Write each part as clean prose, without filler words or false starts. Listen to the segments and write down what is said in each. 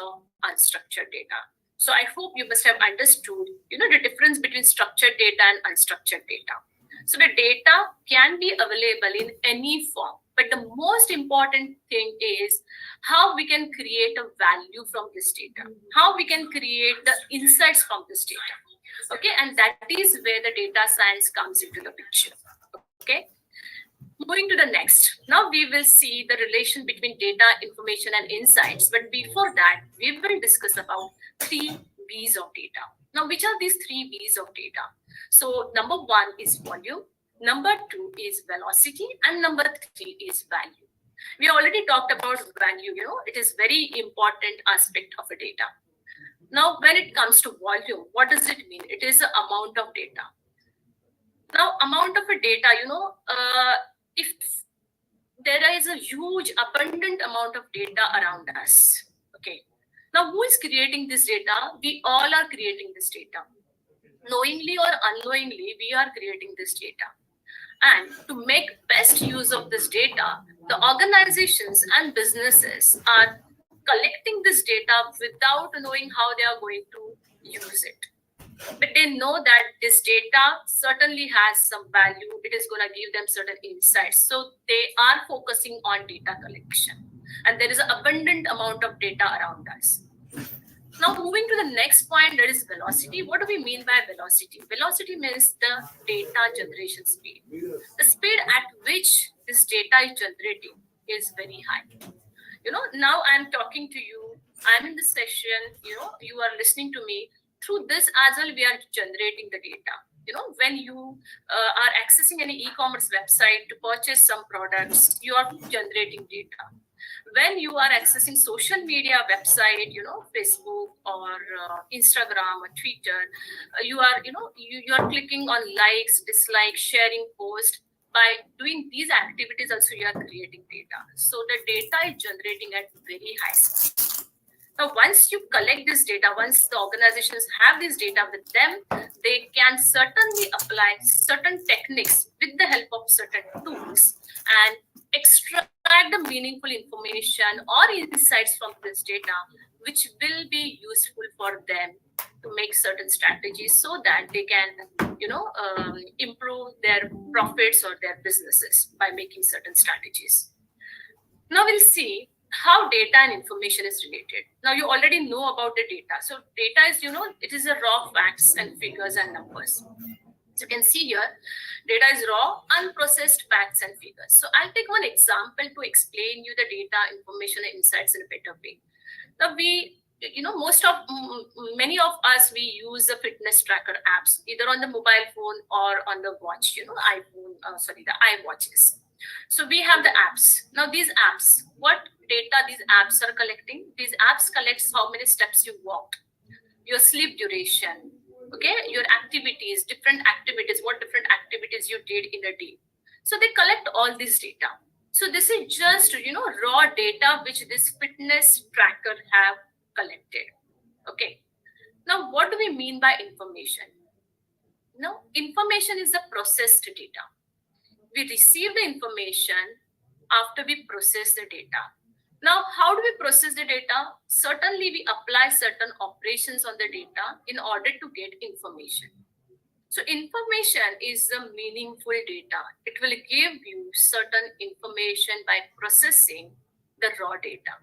of unstructured data. So I hope you must have understood, the difference between structured data and unstructured data. So the data can be available in any form, but the most important thing is how we can create a value from this data, how we can create the insights from this data. Okay, and that is where the data science comes into the picture. Okay, moving to the next. Now we will see the relation between data, information, and insights. But before that, we will discuss about 3 V's of data. Now, which are these 3 V's of data? So number 1 is volume, number 2 is velocity, and number 3 is value. We already talked about value, it is very important aspect of a data. Now, when it comes to volume, what does it mean? It is the amount of data. Now, amount of a data, if there is a huge, abundant amount of data around us, okay. Now, who is creating this data? We all are creating this data. Knowingly or unknowingly, we are creating this data. And to make best use of this data, the organizations and businesses are collecting this data without knowing how they are going to use it. But they know that this data certainly has some value. It is going to give them certain insights. So they are focusing on data collection. And there is an abundant amount of data around us. Now, moving to the next point, that is velocity. What do we mean by velocity? Velocity means the data generation speed. The speed at which this data is generating is very high. Now I'm talking to you, I'm in the session, you are listening to me. Through this as well, we are generating the data. When you are accessing any e-commerce website to purchase some products, you are generating data. When you are accessing social media website, Facebook or Instagram or Twitter, you are clicking on likes, dislikes, sharing post. By doing these activities also, you are creating data. So the data is generating at very high speed. Now, once you collect this data, once the organizations have this data with them, they can certainly apply certain techniques with the help of certain tools and extract the meaningful information or insights from this data, which will be useful for them to make certain strategies so that they can, improve their profits or their businesses by making certain strategies. Now we'll see how data and information is related. Now you already know about the data. So data is, it is a raw facts and figures and numbers. So you can see here, data is raw, unprocessed facts and figures. So I'll take one example to explain you the data, information, and insights in a better way. Now many of us, we use the fitness tracker apps, either on the mobile phone or on the watch, the iWatches. So we have the apps. Now these apps, what data these apps are collecting? These apps collects how many steps you walked, your sleep duration, okay, your activities, what different activities you did in a day. So they collect all this data. So this is just, raw data which this fitness tracker have collected. Okay. Now, what do we mean by information? Now, information is the processed data. We receive the information after we process the data. Now, how do we process the data? Certainly, we apply certain operations on the data in order to get information. So information is the meaningful data. It will give you certain information by processing the raw data.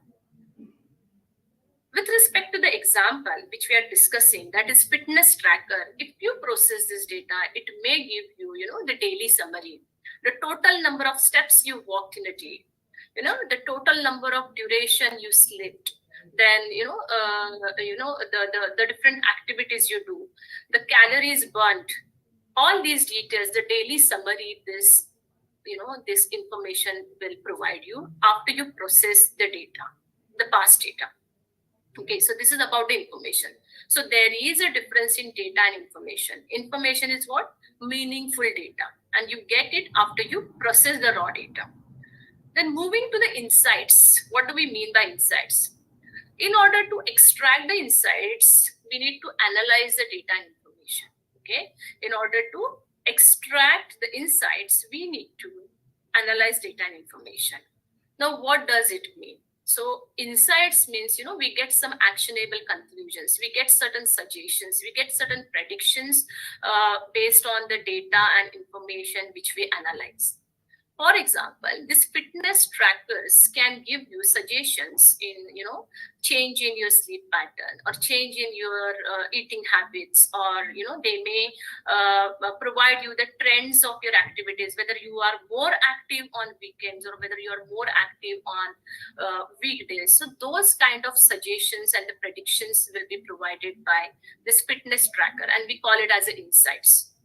With respect to the example which we are discussing, that is fitness tracker, if you process this data, it may give you, the daily summary, the total number of steps you walked in a day, the total number of duration you slept, then, the different activities you do, the calories burnt, all these details, the daily summary, this information will provide you after you process the data, the past data. Okay, so this is about the information. So there is a difference in data and information. Information is what? Meaningful data. And you get it after you process the raw data. Then moving to the insights. What do we mean by insights? In order to extract the insights, we need to analyze the data and information. Okay, in order to extract the insights, we need to analyze data and information. Now, what does it mean? So insights means, we get some actionable conclusions, we get certain suggestions, we get certain predictions based on the data and information which we analyze. For example, these fitness trackers can give you suggestions in, change in your sleep pattern or change in your eating habits, or, they may provide you the trends of your activities, whether you are more active on weekends or whether you are more active on weekdays. So those kind of suggestions and the predictions will be provided by this fitness tracker, and we call it as insights.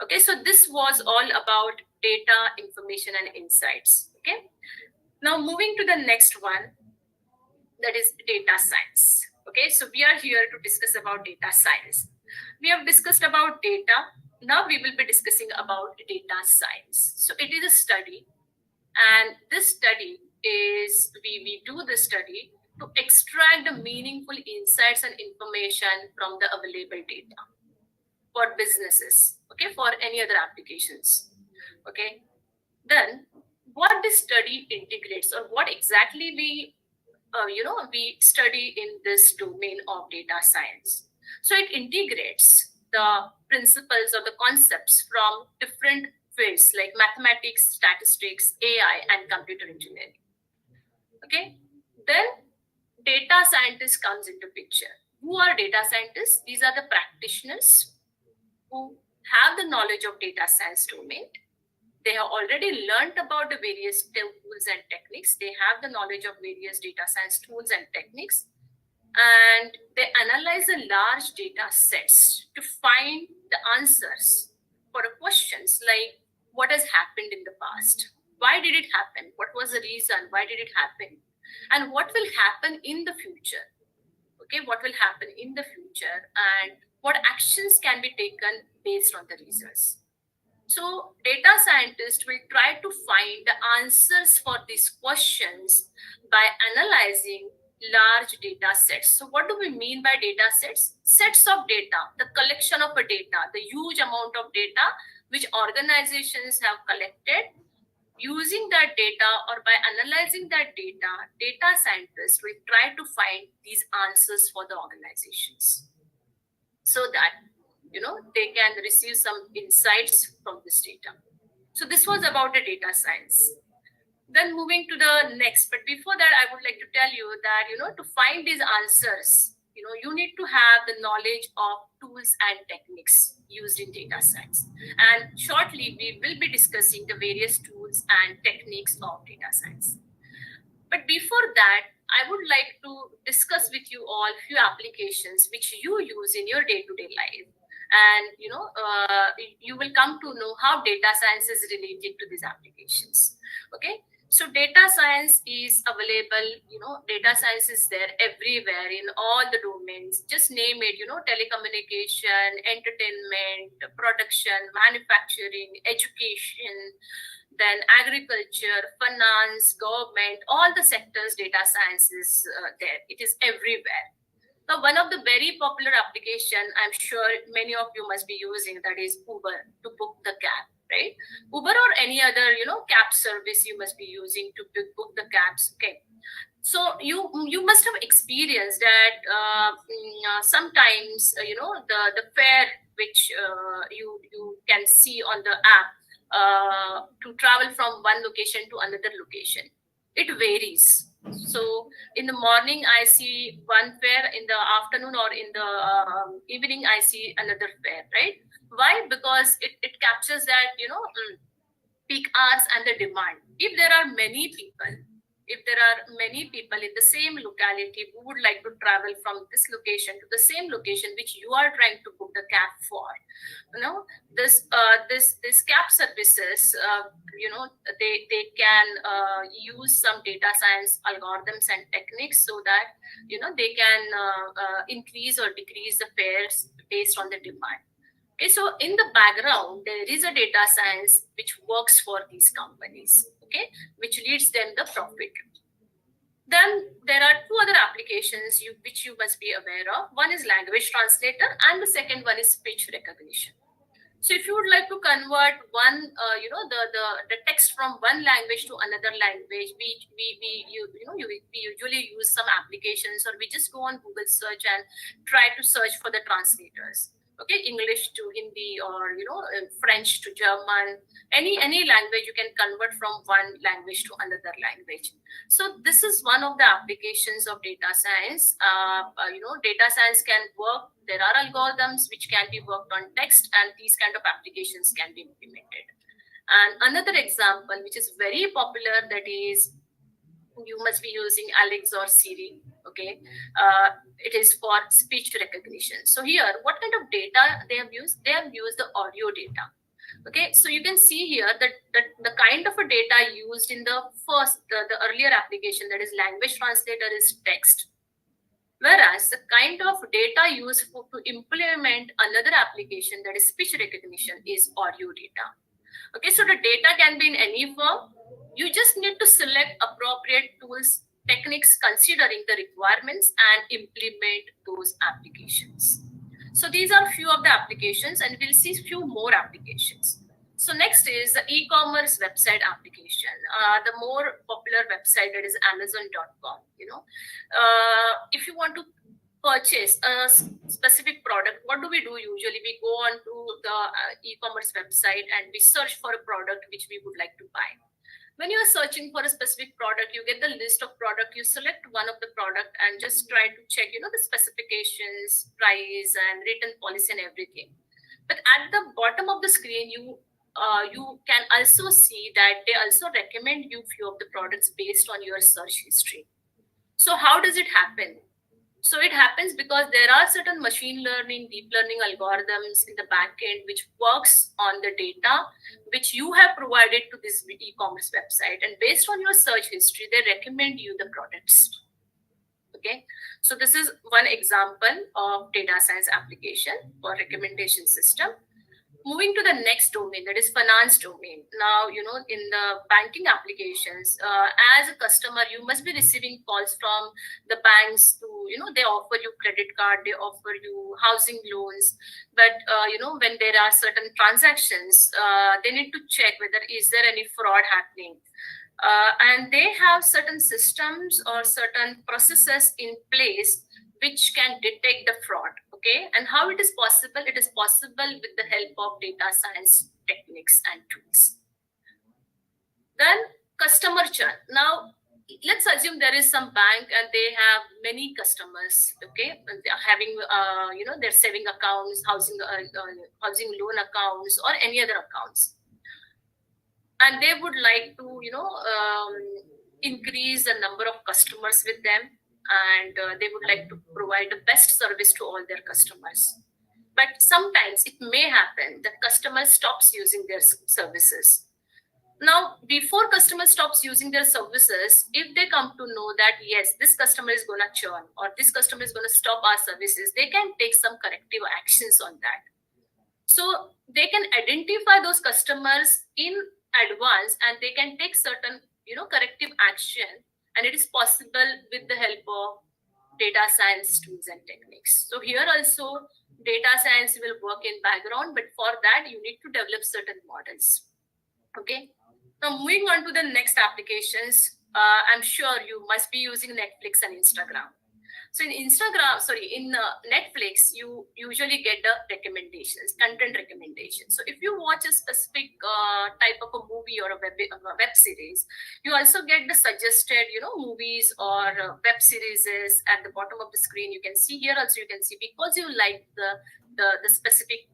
Okay, so this was all about data, information, and insights. Okay, now moving to the next one, that is data science. Okay, so we are here to discuss about data science. We have discussed about data. Now we will be discussing about data science. So it is a study, and this study is, we do the study to extract the meaningful insights and information from the available data for businesses, okay, for any other applications. Okay, then what this study integrates, or what exactly we we study in this domain of data science. So it integrates the principles or the concepts from different fields like mathematics, statistics, AI, and computer engineering. Okay, then data scientist comes into picture. Who are data scientists? These are the practitioners who have the knowledge of data science domain. They have already learned about the various tools and techniques. They have the knowledge of various data science tools and techniques, and they analyze the large data sets to find the answers for questions like what has happened in the past, why did it happen, what was the reason, why did it happen, and what will happen in the future. Okay, what will happen in the future and what actions can be taken based on the results. So data scientists will try to find the answers for these questions by analyzing large data sets. So what do we mean by data sets? Sets of data, the collection of a data, the huge amount of data which organizations have collected. Using that data or by analyzing that data, data scientists will try to find these answers for the organizations so that they can receive some insights from this data. So this was about the data science. Then moving to the next, but before that, I would like to tell you that to find these answers, you need to have the knowledge of tools and techniques used in data science. And shortly, we will be discussing the various tools and techniques of data science. But before that, I would like to discuss with you all few applications which you use in your day-to-day life. And you will come to know how data science is related to these applications. Okay, so data science is available. Data science is there everywhere in all the domains. Just name it. Telecommunication, entertainment, production, manufacturing, education, then agriculture, finance, government, all the sectors. Data science is there. It is everywhere. Now, one of the very popular application, I'm sure many of you must be using, that is Uber, to book the cab, right? Uber or any other, cab service you must be using to book the cabs. Okay. So you must have experienced that sometimes, the fare which you can see on the app to travel from one location to another location, it varies. So in the morning, I see one fare, in the afternoon or in the evening, I see another fare, right? Why? Because it captures that, peak hours and the demand. If there are many people in the same locality who would like to travel from this location to the same location which you are trying to book the cab for, this cab services, they can use some data science algorithms and techniques so that they can increase or decrease the fares based on the demand. Okay, so in the background, there is a data science which works for these companies, okay, which leads them the profit. Then there are two other applications which you must be aware of. One is language translator and the second one is speech recognition. So if you would like to convert one, the text from one language to another language, we usually use some applications, or we just go on Google search and try to search for the translators. Okay, English to Hindi, or French to German, any language you can convert from one language to another language. So this is one of the applications of data science. Data science can work. There are algorithms which can be worked on text, and these kind of applications can be implemented. And another example, which is very popular, that is, you must be using Alex or Siri. Okay, it is for speech recognition. So here, what kind of data they have used? They have used the audio data. Okay, so you can see here that the kind of a data used in the earlier application, that is language translator, is text, whereas the kind of data used to implement another application, that is speech recognition, is audio data. Okay, so the data can be in any form. You just need to select appropriate tools, techniques considering the requirements, and implement those applications. So these are few of the applications, and we'll see few more applications. So next is the e-commerce website application. The more popular website, that is Amazon.com. If you want to purchase a specific product, what do we do usually? We go on to the e-commerce website and we search for a product which we would like to buy. When you are searching for a specific product, you get the list of product, you select one of the product and just try to check, the specifications, price, and written policy and everything. But at the bottom of the screen, you can also see that they also recommend you few of the products based on your search history. So how does it happen? So it happens because there are certain machine learning, deep learning algorithms in the backend which works on the data which you have provided to this e-commerce website, and based on your search history, they recommend you the products. Okay, so this is one example of data science application for recommendation system. Moving to the next domain, that is finance domain. Now, in the banking applications, as a customer, you must be receiving calls from the banks to, they offer you credit card, they offer you housing loans. But, when there are certain transactions, they need to check whether is there any fraud happening. And they have certain systems or certain processes in place which can detect the fraud. Okay, and how it is possible? It is possible with the help of data science techniques and tools. Then customer churn. Now, let's assume there is some bank and they have many customers. Okay, and they are having their saving accounts, housing loan accounts, or any other accounts, and they would like to increase the number of customers with them, and they would like to provide the best service to all their customers. But sometimes it may happen that customer stops using their services. Now, before customer stops using their services, if they come to know that, yes, this customer is going to churn or this customer is going to stop our services, they can take some corrective actions on that. So they can identify those customers in advance and they can take certain, corrective action. And it is possible with the help of data science tools and techniques. So here also data science will work in background, but for that you need to develop certain models. Okay. Now moving on to the next applications, I'm sure you must be using Netflix and Instagram. So in Netflix, you usually get the recommendations, content recommendations. So if you watch a specific type of a movie or a web series, you also get the suggested, movies or web series at the bottom of the screen. You can see here also, you can see because you like the specific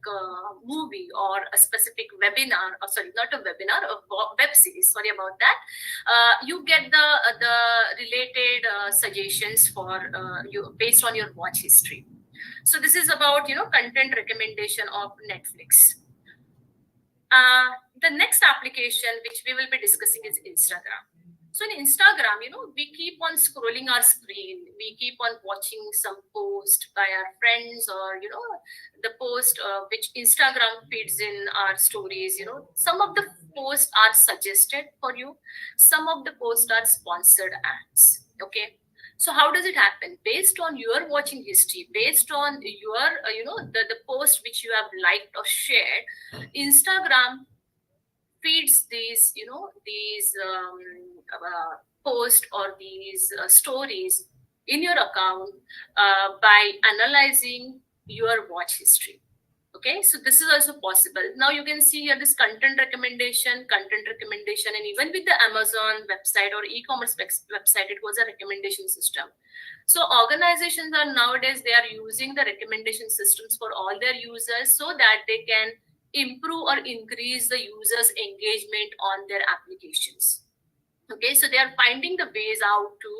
movie or a specific webinar, or sorry, not a webinar, a web series, sorry about that, you get the related suggestions for you based on your watch history. So this is about, content recommendation of Netflix. The next application which we will be discussing is Instagram. So in Instagram, we keep on scrolling our screen. We keep on watching some post by our friends or, the post which Instagram feeds in our stories. Some of the posts are suggested for you. Some of the posts are sponsored ads. Okay. So how does it happen? Based on your watching history, based on your the post which you have liked or shared, Instagram feeds these posts or these stories in your account by analyzing your watch history. Okay, so this is also possible. Now you can see here this content recommendation, and even with the Amazon website or e-commerce website, it was a recommendation system. So organizations are nowadays, they are using the recommendation systems for all their users so that they can improve or increase the users' engagement on their applications. Okay, so they are finding the ways how to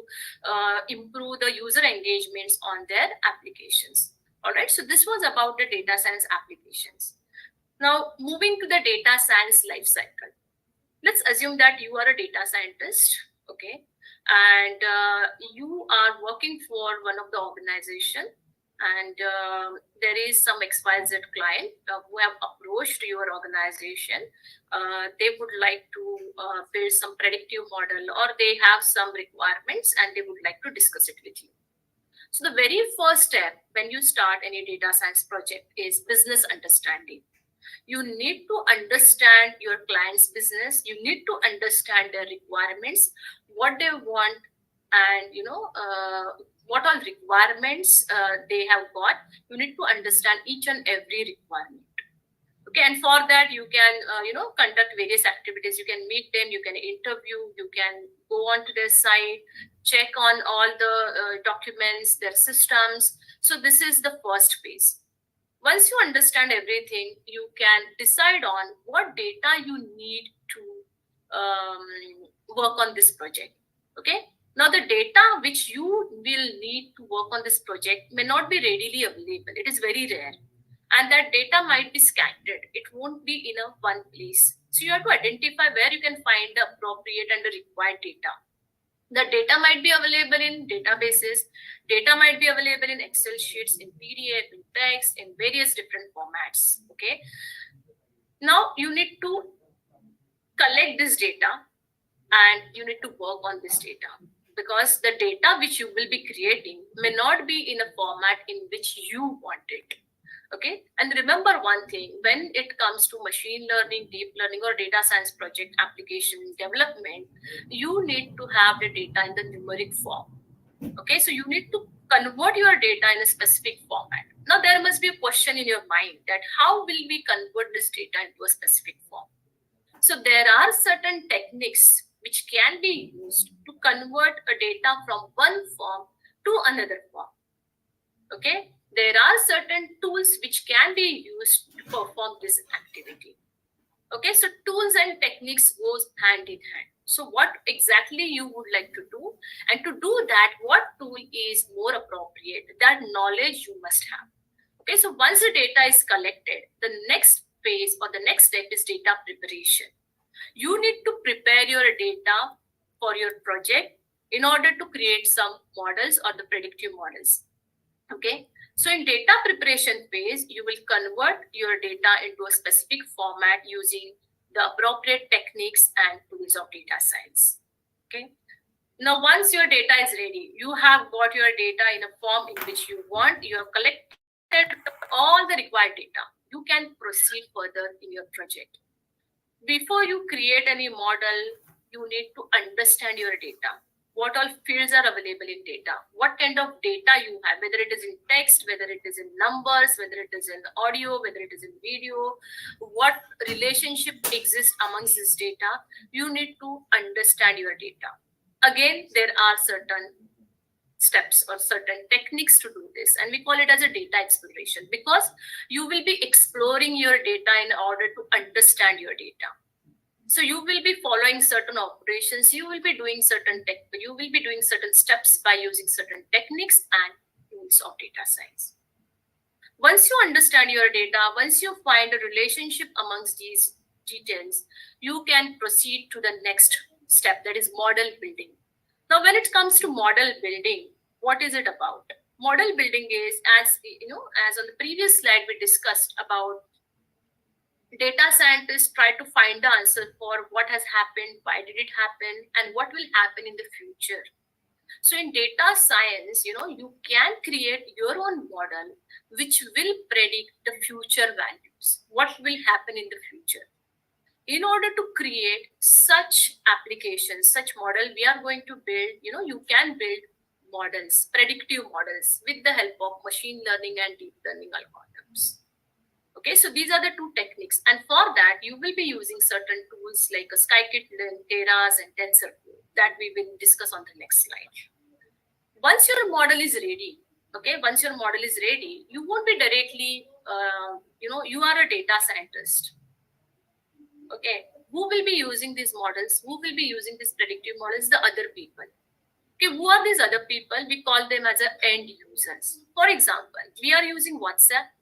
improve the user engagements on their applications. All right, so this was about the data science applications. Now, moving to the data science life cycle. Let's assume that you are a data scientist, okay, and you are working for one of the organization, and there is some XYZ client who have approached your organization. They would like to build some predictive model, or they have some requirements and they would like to discuss it with you. So the very first step when you start any data science project is business understanding. You need to understand your client's business. You need to understand their requirements, what they want, and what all requirements they have got. You need to understand each and every requirement. Okay, and for that you can conduct various activities. You can meet them, you can interview, you can go on to their site, check on all the documents, their systems. So this is the first phase. Once you understand everything, you can decide on what data you need to work on this project. Okay, now the data which you will need to work on this project may not be readily available. It is very rare, and that data might be scattered. It won't be in a one place. So you have to identify where you can find the appropriate and the required data. The data might be available in databases, data might be available in Excel sheets, in PDF, in text, in various different formats. Okay, now you need to collect this data and you need to work on this data, because the data which you will be creating may not be in a format in which you want it. Okay, and remember one thing, when it comes to machine learning, deep learning, or data science project application development, you need to have the data in the numeric form. Okay, so you need to convert your data in a specific format. Now there must be a question in your mind that how will we convert this data into a specific form? So there are certain techniques which can be used to convert a data from one form to another form. Okay, there are certain tools which can be used to perform this activity. Okay, so tools and techniques goes hand in hand. So what exactly you would like to do, and to do that, what tool is more appropriate, that knowledge you must have. Okay, so once the data is collected, the next phase or the next step is data preparation. You need to prepare your data for your project in order to create some models or the predictive models. Okay, so in data preparation phase, you will convert your data into a specific format using the appropriate techniques and tools of data science. Okay, now once your data is ready, you have got your data in a form in which you want, you have collected all the required data, you can proceed further in your project. Before you create any model, you need to understand your data. What all fields are available in data, what kind of data you have, whether it is in text, whether it is in numbers, whether it is in audio, whether it is in video, what relationship exists amongst this data. You need to understand your data. Again, there are certain steps or certain techniques to do this, and we call it as a data exploration, because you will be exploring your data in order to understand your data. So you will be following certain operations, you will be doing certain steps by using certain techniques and tools of data science. Once you understand your data, once you find a relationship amongst these details, you can proceed to the next step, that is model building. Now, when it comes to model building, what is it about? Model building is, as on the previous slide we discussed about, data scientists try to find the answer for what has happened, why did it happen, and what will happen in the future. So in data science, you can create your own model which will predict the future values, what will happen in the future. In order to create such applications, such model, we are going to build, you can build models, predictive models with the help of machine learning and deep learning algorithms. Okay, so these are the two techniques. And for that, you will be using certain tools like a Scikit-Learn, Keras, and TensorFlow that we will discuss on the next slide. Once your model is ready, you won't be directly, you are a data scientist. Okay, who will be using these models? Who will be using these predictive models? The other people. Okay, who are these other people? We call them as end users. For example, we are using WhatsApp.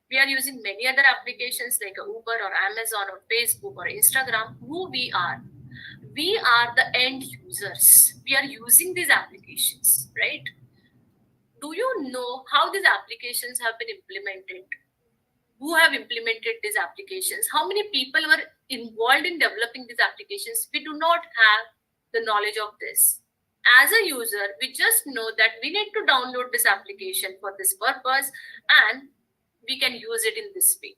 We are using many other applications like Uber or Amazon or Facebook or Instagram. Who we are? We are the end users. We are using these applications, right? Do you know how these applications have been implemented? Who have implemented these applications? How many people were involved in developing these applications? We do not have the knowledge of this. As a user, we just know that we need to download this application for this purpose and we can use it in this way.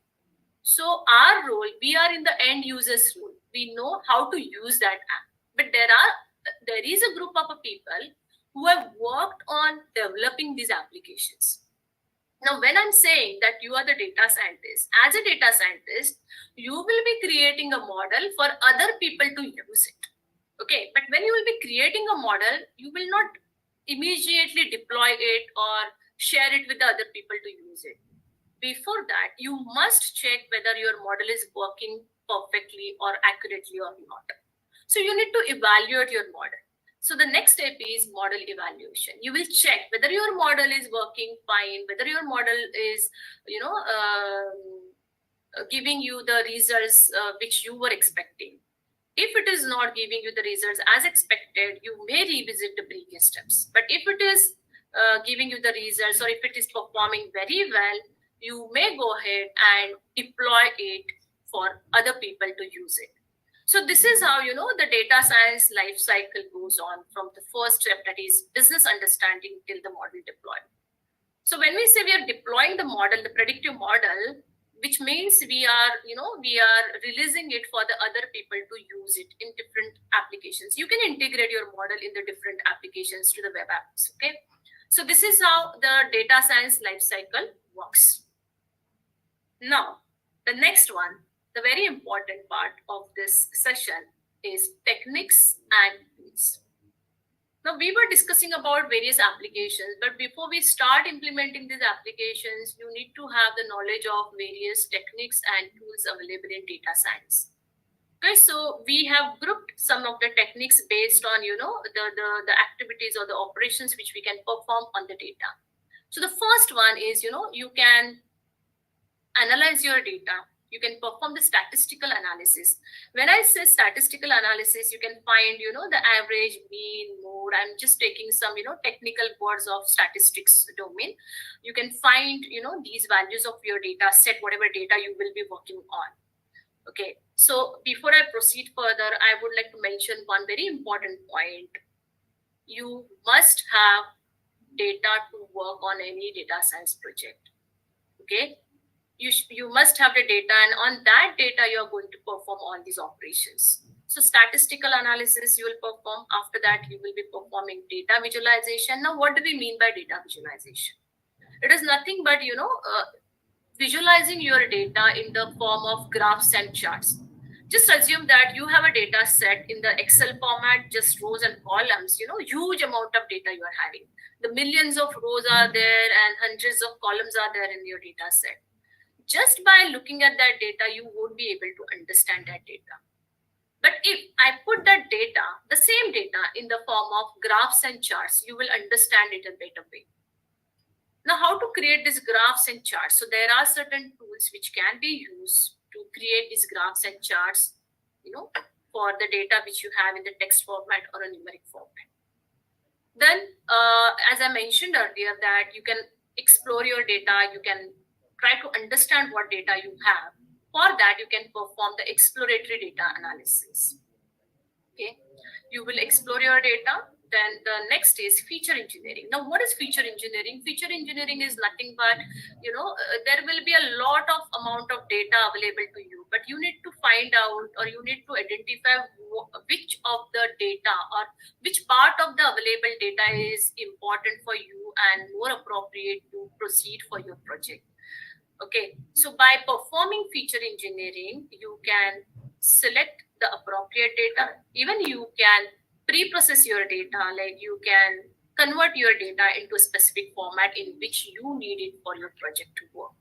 So our role, we are in the end user's role. We know how to use that app. But there is a group of people who have worked on developing these applications. Now, when I'm saying that you are the data scientist, as a data scientist, you will be creating a model for other people to use it. Okay, but when you will be creating a model, you will not immediately deploy it or share it with the other people to use it. Before that, you must check whether your model is working perfectly or accurately or not. So you need to evaluate your model. So the next step is model evaluation. You will check whether your model is working fine, whether your model is, giving you the results which you were expecting. If it is not giving you the results as expected, you may revisit the previous steps. But if it is giving you the results, or if it is performing very well, you may go ahead and deploy it for other people to use it. So this is how, the data science life cycle goes on from the first step, that is business understanding, till the model deployment. So when we say we are deploying the model, the predictive model, which means we are releasing it for the other people to use it in different applications. You can integrate your model in the different applications to the web apps. Okay. So this is how the data science life cycle works. Now, the next one, the very important part of this session, is techniques and tools. Now, we were discussing about various applications, but before we start implementing these applications, you need to have the knowledge of various techniques and tools available in data science. Okay, so we have grouped some of the techniques based on, the activities or the operations which we can perform on the data. So the first one is, you can analyze your data. You can perform the statistical analysis. When I say statistical analysis, you can find, the average, mean, mode. I'm just taking some, technical words of statistics domain. You can find, these values of your data set, whatever data you will be working on. Okay. So before I proceed further, I would like to mention one very important point. You must have data to work on any data science project. Okay. You must have the data, and on that data, you are going to perform all these operations. So statistical analysis you will perform. After that, you will be performing data visualization. Now, what do we mean by data visualization? It is nothing but, visualizing your data in the form of graphs and charts. Just assume that you have a data set in the Excel format, just rows and columns, huge amount of data you are having. The millions of rows are there and hundreds of columns are there in your data set. Just by looking at that data, you won't be able to understand that data. But if I put that data, the same data, in the form of graphs and charts, you will understand it a better way. Now, how to create these graphs and charts? So there are certain tools which can be used to create these graphs and charts, for the data which you have in the text format or a numeric format. Then, as I mentioned earlier, that you can explore your data, you can try to understand what data you have. For that, you can perform the exploratory data analysis. Okay, you will explore your data. then the next is feature engineering. Now, what is feature engineering? Feature engineering is nothing but, there will be a lot of amount of data available to you, but you need to find out, or you need to identify which of the data or which part of the available data is important for you and more appropriate to proceed for your project. Okay, so by performing feature engineering, you can select the appropriate data. Even you can pre-process your data, like you can convert your data into a specific format in which you need it for your project to work.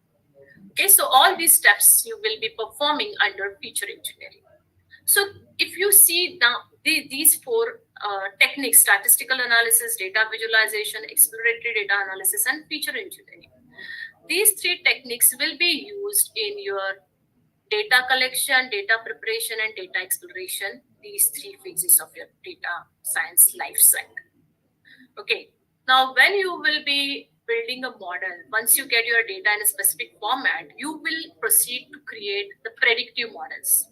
Okay, so all these steps you will be performing under feature engineering. So if you see now these four techniques: statistical analysis, data visualization, exploratory data analysis, and feature engineering. These three techniques will be used in your data collection, data preparation, and data exploration, these three phases of your data science life cycle. Okay, now when you will be building a model, once you get your data in a specific format, you will proceed to create the predictive models.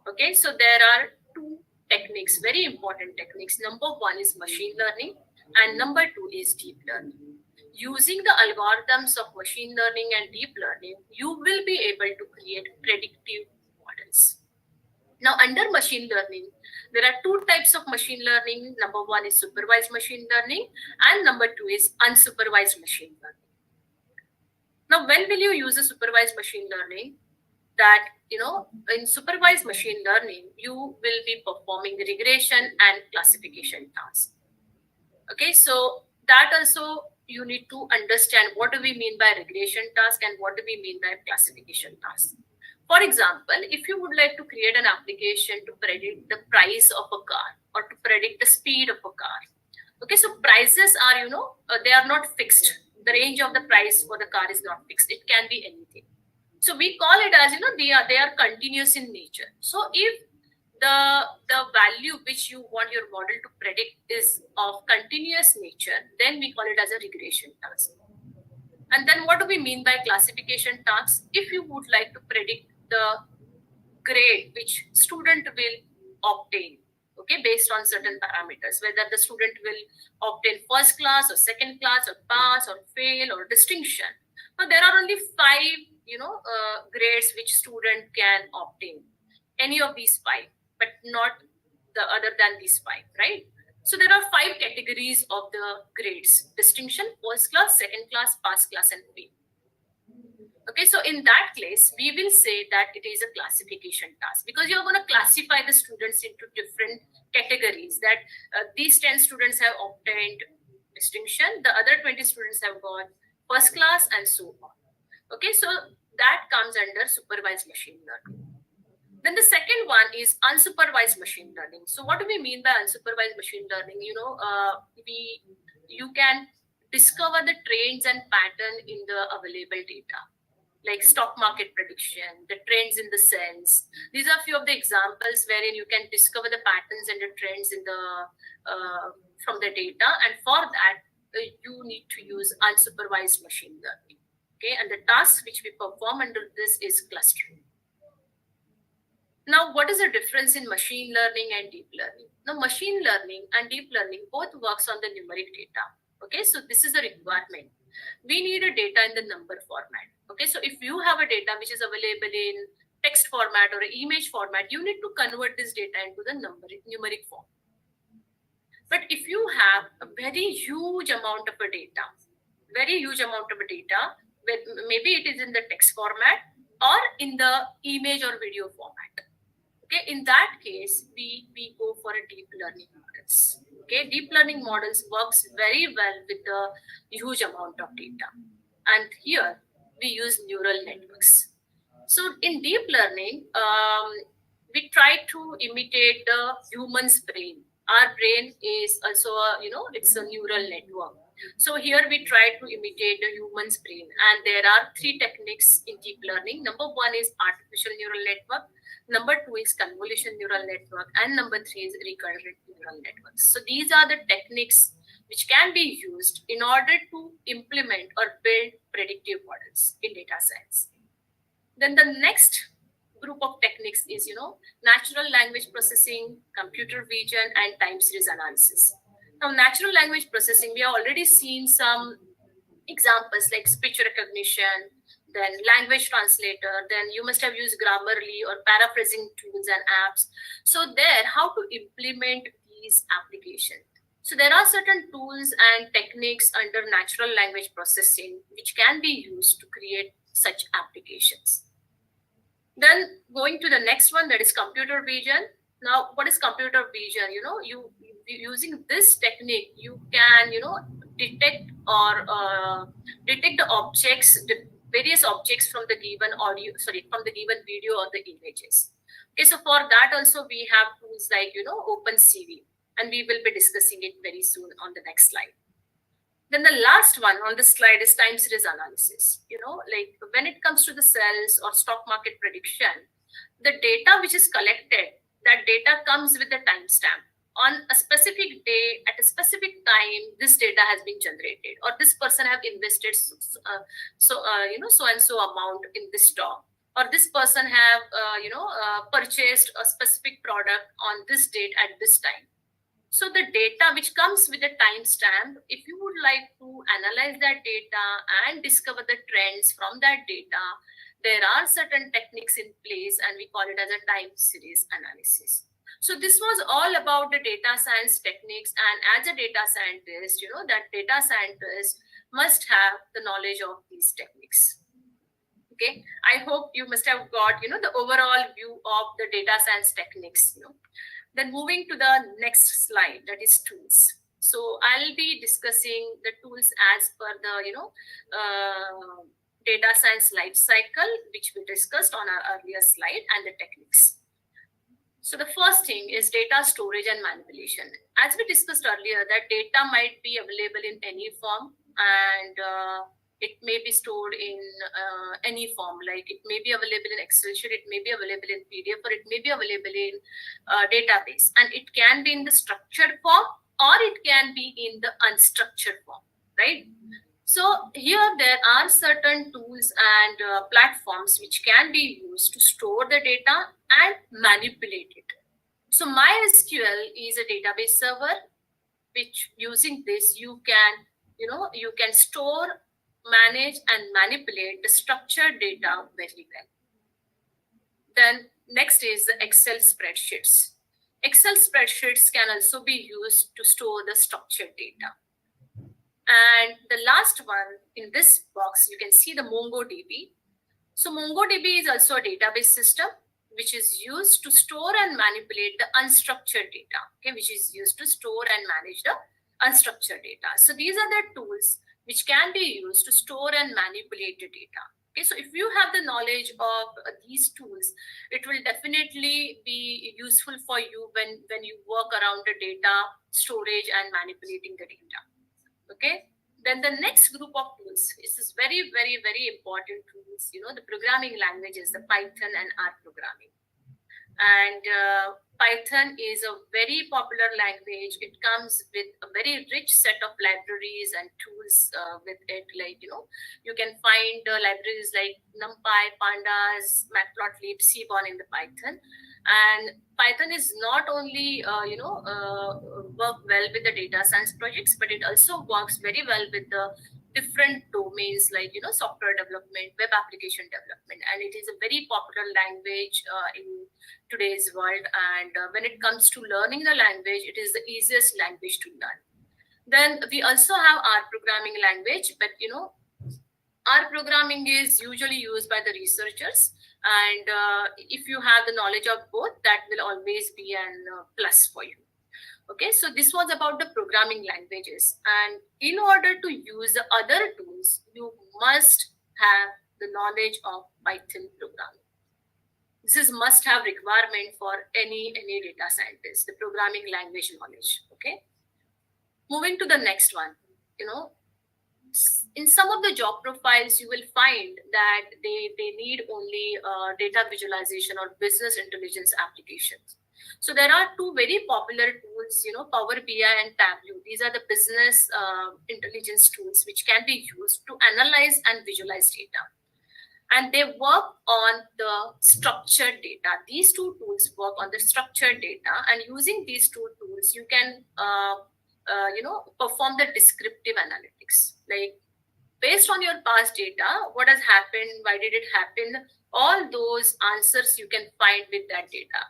Okay, so there are two techniques, very important techniques. Number one is machine learning, and number two is deep learning. Using the algorithms of machine learning and deep learning, you will be able to create predictive models. Now, under machine learning, there are two types of machine learning. Number one is supervised machine learning, and number two is unsupervised machine learning. Now, when will you use a supervised machine learning? That, in supervised machine learning, you will be performing regression and classification tasks. Okay, so that also you need to understand what do we mean by regression task and what do we mean by classification task. For example, if you would like to create an application to predict the price of a car or to predict the speed of a car. Okay, so prices are, they are not fixed. The range of the price for the car is not fixed. It can be anything. So we call it as, they are continuous in nature. So if the value which you want your model to predict is of continuous nature, then we call it as a regression task. And then what do we mean by classification tasks? If you would like to predict the grade which student will obtain, okay, based on certain parameters, whether the student will obtain first class or second class or pass or fail or distinction. Now there are only 5, grades which student can obtain. Any of these 5, but not the other than these 5, right? So there are 5 categories of the grades: distinction, first class, second class, pass class, and fail. Okay, so in that case, we will say that it is a classification task, because you're going to classify the students into different categories. That these 10 students have obtained distinction, the other 20 students have got first class, and so on. Okay, so that comes under supervised machine learning. Then the second one is unsupervised machine learning. So what do we mean by unsupervised machine learning? You can discover the trends and pattern in the available data, like stock market prediction, the trends in the cells. These are few of the examples wherein you can discover the patterns and the trends in the from the data, and for that you need to use unsupervised machine learning. Okay, and the task which we perform under this is clustering. Now, what is the difference in machine learning and deep learning? Now, machine learning and deep learning both works on the numeric data. Okay, so this is a requirement. We need a data in the number format. Okay, so if you have a data which is available in text format or image format, you need to convert this data into the numeric form. But if you have a very huge amount of a data, maybe it is in the text format or in the image or video format. Okay, in that case, we go for a deep learning models. Okay, deep learning models works very well with the huge amount of data. And here we use neural networks. So in deep learning, we try to imitate the human's brain. Our brain is also, it's a neural network. So here we try to imitate the human's brain. And there are 3 techniques in deep learning. Number 1 is artificial neural network. Number 2 is convolution neural network. And number 3 is recurrent neural networks. So these are the techniques which can be used in order to implement or build predictive models in data science. Then the next group of techniques is, natural language processing, computer vision, and time series analysis. Now, natural language processing, we have already seen some examples like speech recognition, then language translator, then you must have used Grammarly or paraphrasing tools and apps. So there, how to implement these applications. So there are certain tools and techniques under natural language processing which can be used to create such applications. Then going to the next one, that is computer vision. Now, what is computer vision? You using this technique, you can detect or detect the objects, the various objects from the given from the given video or the images. Okay, so for that also we have tools like OpenCV, and we will be discussing it very soon on the next slide. Then the last one on this slide is time series analysis. Like when it comes to the sales or stock market prediction, the data which is collected, that data comes with a timestamp. On a specific day, at a specific time, this data has been generated, or this person have invested so and so amount in this stock, or this person have purchased a specific product on this date at this time. So the data which comes with a timestamp, if you would like to analyze that data and discover the trends from that data, there are certain techniques in place, and we call it as a time series analysis. So this was all about the data science techniques, and as a data scientist, that data scientist must have the knowledge of these techniques. Okay, I hope you must have got the overall view of the data science techniques. Then moving to the next slide, that is tools. So I'll be discussing the tools as per the data science life cycle, which we discussed on our earlier slide, and the techniques. So the first thing is data storage and manipulation. As we discussed earlier, that data might be available in any form, and it may be stored in any form. Like it may be available in Excel sheet, it may be available in PDF, or it may be available in database. And it can be in the structured form, or it can be in the unstructured form, right? So here there are certain tools and platforms which can be used to store the data and manipulate it. So MySQL is a database server, which using this you can store, manage, and manipulate the structured data very well. Then next is the Excel spreadsheets. Excel spreadsheets can also be used to store the structured data. And the last one in this box, you can see the MongoDB. So MongoDB is also a database system which is used to store and manipulate the unstructured data, okay, which is used to store and manage the unstructured data. So these are the tools which can be used to store and manipulate the data. Okay, so if you have the knowledge of these tools, it will definitely be useful for you when you work around the data storage and manipulating the data. Okay, then the next group of tools, this is very, very, very important tools, the programming languages, the Python and R programming. And Python is a very popular language. It comes with a very rich set of libraries and tools with it. Like, you can find libraries like NumPy, Pandas, Matplotlib, Cbon in the Python. And Python is not only work well with the data science projects, but it also works very well with the different domains like software development, web application development, and it is a very popular language in today's world. And when it comes to learning the language, it is the easiest language to learn. Then we also have R programming language, but R programming is usually used by the researchers. And if you have the knowledge of both, that will always be a plus for you. Okay, so this was about the programming languages. And in order to use the other tools, you must have the knowledge of Python programming. This is must-have requirement for any data scientist, the programming language knowledge. Okay, moving to the next one. In some of the job profiles, you will find that they need only data visualization or business intelligence applications. So there are two very popular tools, Power BI and Tableau. These are the business intelligence tools which can be used to analyze and visualize data. And they work on the structured data. These two tools work on the structured data. And using these two tools, you can perform the descriptive analytics. Like based on your past data, what has happened, why did it happen, all those answers you can find with that data.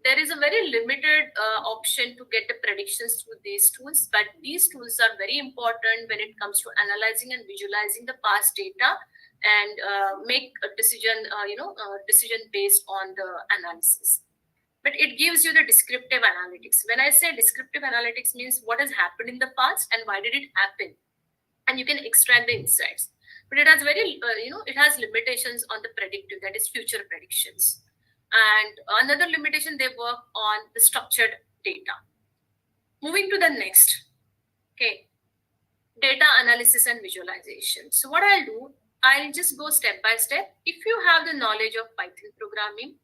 There is a very limited option to get the predictions through these tools, but these tools are very important when it comes to analyzing and visualizing the past data and make a decision, decision based on the analysis. But it gives you the descriptive analytics. When I say descriptive analytics means what has happened in the past and why did it happen, and you can extract the insights. But it has it has limitations on the predictive, that is future predictions. And another limitation, they work on the structured data. Moving to the next, okay, data analysis and visualization. So what I'll do, I'll just go step by step. If you have the knowledge of Python programming,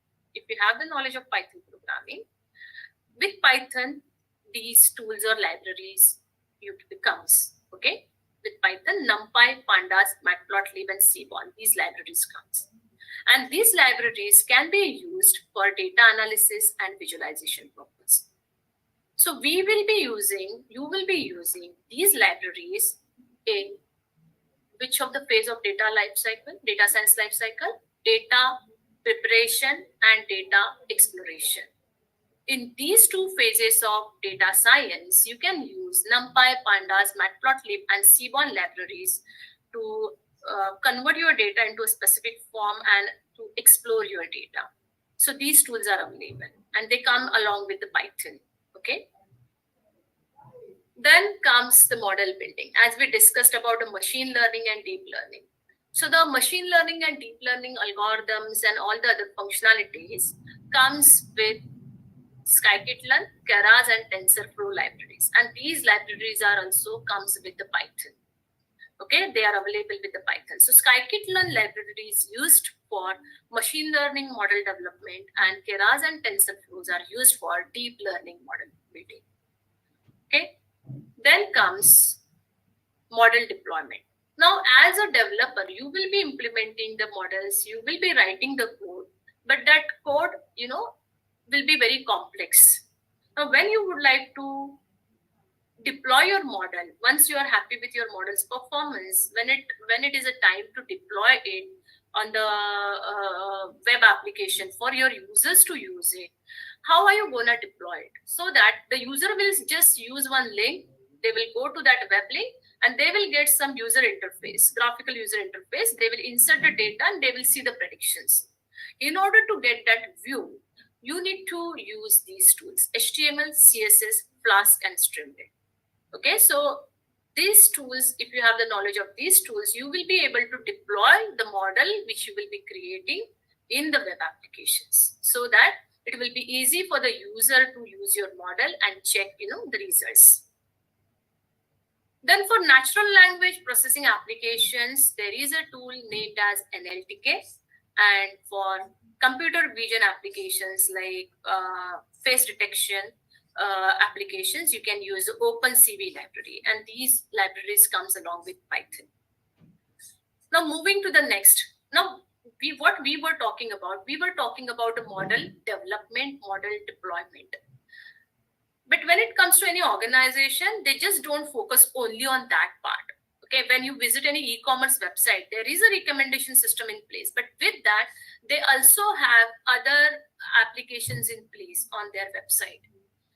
with Python, these tools or libraries comes, okay? With Python, NumPy, Pandas, Matplotlib, and Seaborn, these libraries comes. And these libraries can be used for data analysis and visualization purpose. So you will be using these libraries in which of the phase of data science life cycle? Data preparation and data exploration. In these two phases of data science, you can use NumPy, Pandas, Matplotlib, and Seaborn libraries to convert your data into a specific form and to explore your data. So these tools are available and they come along with the Python, okay? Then comes the model building, as we discussed about the machine learning and deep learning. So the machine learning and deep learning algorithms and all the other functionalities comes with Scikit-Learn, Keras, and TensorFlow libraries. And these libraries are also comes with the Python. Okay, they are available with the Python. So Scikit-Learn library is used for machine learning model development, and Keras and TensorFlows are used for deep learning model building. Okay, then comes model deployment. Now, as a developer, you will be implementing the models, you will be writing the code, but that code, will be very complex. Now, when you would like to deploy your model, once you are happy with your model's performance, when it is a time to deploy it on the web application for your users to use it, how are you gonna deploy it? So that the user will just use one link, they will go to that web link and they will get some user interface, graphical user interface, they will insert the data and they will see the predictions. In order to get that view, you need to use these tools, HTML, CSS, Flask, and Streamlit. Okay, so these tools, if you have the knowledge of these tools, you will be able to deploy the model which you will be creating in the web applications, so that it will be easy for the user to use your model and check, the results. Then for natural language processing applications, there is a tool named as NLTK, and for computer vision applications like face detection applications, you can use OpenCV library, and these libraries comes along with Python. Now moving to the next. Now what we were talking about the model development, model deployment. But when it comes to any organization, they just don't focus only on that part. Okay, when you visit any e-commerce website, there is a recommendation system in place, but with that, they also have other applications in place on their website.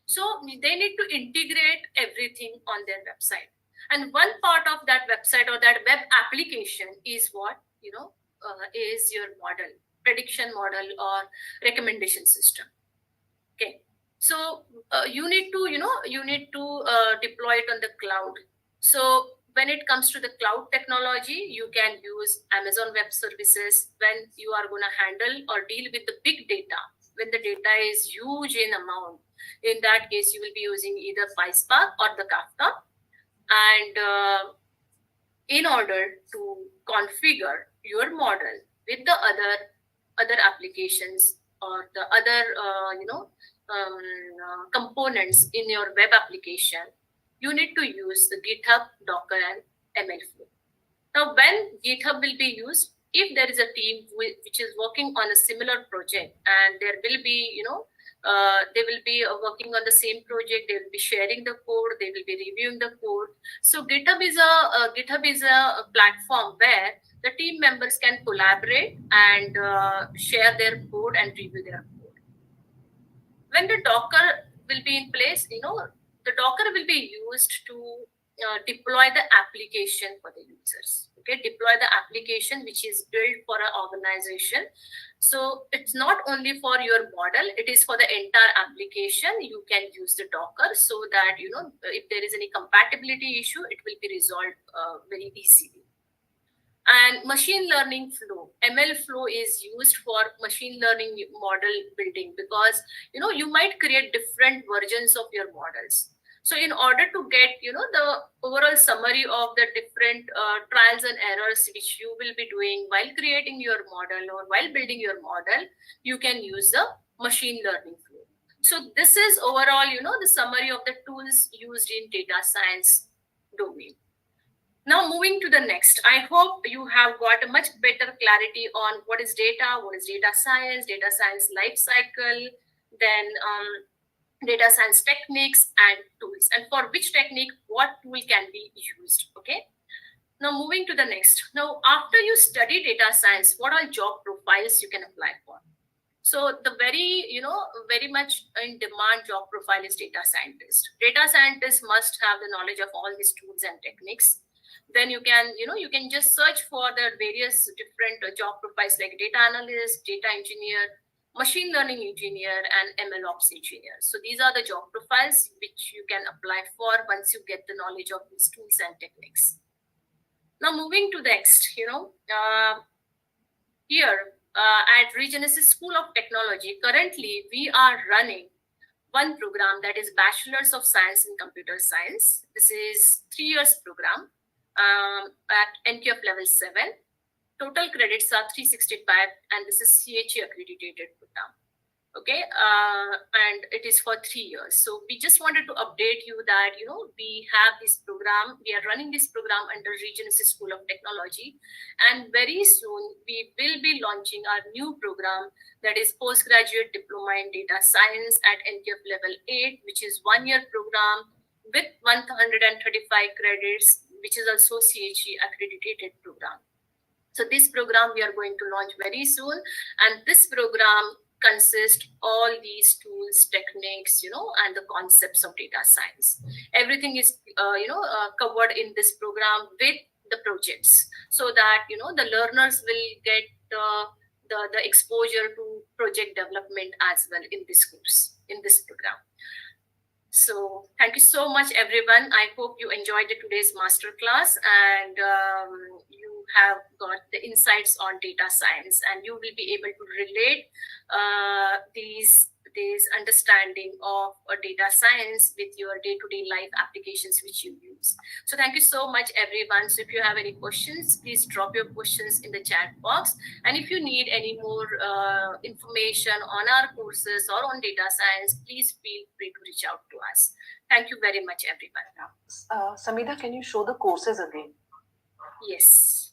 So they need to integrate everything on their website. And one part of that website or that web application is what, is your model, prediction model or recommendation system. Okay, so you need to deploy it on the cloud. So when it comes to the cloud technology, you can use Amazon Web Services when you are going to handle or deal with the big data, when the data is huge in amount. In that case, you will be using either PySpark or the Kafka. And in order to configure your model with the other applications or the other components in your web application, you need to use the GitHub, Docker, and MLflow. Now, when GitHub will be used, if there is a team which is working on a similar project, and there will be, They will be working on the same project. They will be sharing the code. They will be reviewing the code. So GitHub is a platform where the team members can collaborate and share their code and review their code. When the Docker will be in place, the Docker will be used to deploy the application for the users. Okay, deploy the application which is built for an organization. So it's not only for your model, it is for the entire application. You can use the Docker so that, if there is any compatibility issue, it will be resolved very easily. And machine learning flow, ML flow, is used for machine learning model building, because you might create different versions of your models. So in order to get the overall summary of the different trials and errors which you will be doing while creating your model or while building your model, you can use the machine learning flow. So this is overall the summary of the tools used in data science domain. Now moving to the next, I hope you have got a much better clarity on what is data science life cycle, then data science techniques and tools, and for which technique what tool can be used. Okay. Now moving to the next. Now after you study data science, what are job profiles you can apply for? So the very much in demand job profile is data scientist. Data scientists must have the knowledge of all these tools and techniques. Then you can just search for the various different job profiles like data analyst, data engineer, machine learning engineer, and ML ops engineer. So these are the job profiles which you can apply for once you get the knowledge of these tools and techniques. Now moving to the next, here at Regenesys School of Technology, currently we are running one program, that is Bachelor's of Science in Computer Science. This is 3 years program at NQF level 7. Total credits are 365, and this is CHE accredited program. Okay, and it is for 3 years. So we just wanted to update you that we have this program. We are running this program under Regenesys School of Technology, and very soon we will be launching our new program, that is Postgraduate Diploma in Data Science at NQF level 8, which is 1 year program with 135 credits, which is also CHE accredited program. So this program we are going to launch very soon, and this program consists all these tools, techniques, and the concepts of data science. Everything is covered in this program with the projects, so that the learners will get the exposure to project development as well in this course, in this program. So thank you so much, everyone. I hope you enjoyed today's masterclass, and you have got the insights on data science, and you will be able to relate these understanding of data science with your day-to-day life applications which you use. So thank you so much, everyone. So if you have any questions, please drop your questions in the chat box. And if you need any more information on our courses or on data science, please feel free to reach out to us. Thank you very much, everyone. Shamidha, can you show the courses again? Yes.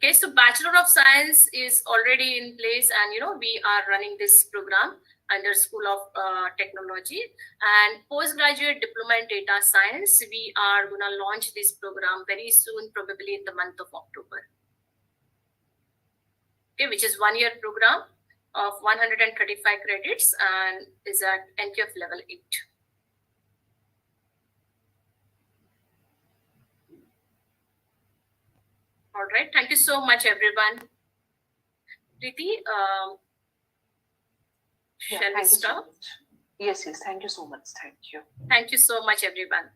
Okay, so Bachelor of Science is already in place, and we are running this program under School of Technology. And Postgraduate Diploma in Data Science, we are going to launch this program very soon, probably in the month of October. Okay, which is 1 year program of 135 credits and is at NQF level 8. All right. Thank you so much, everyone. Preeti, shall we stop? So yes. Thank you so much. Thank you. Thank you so much, everyone.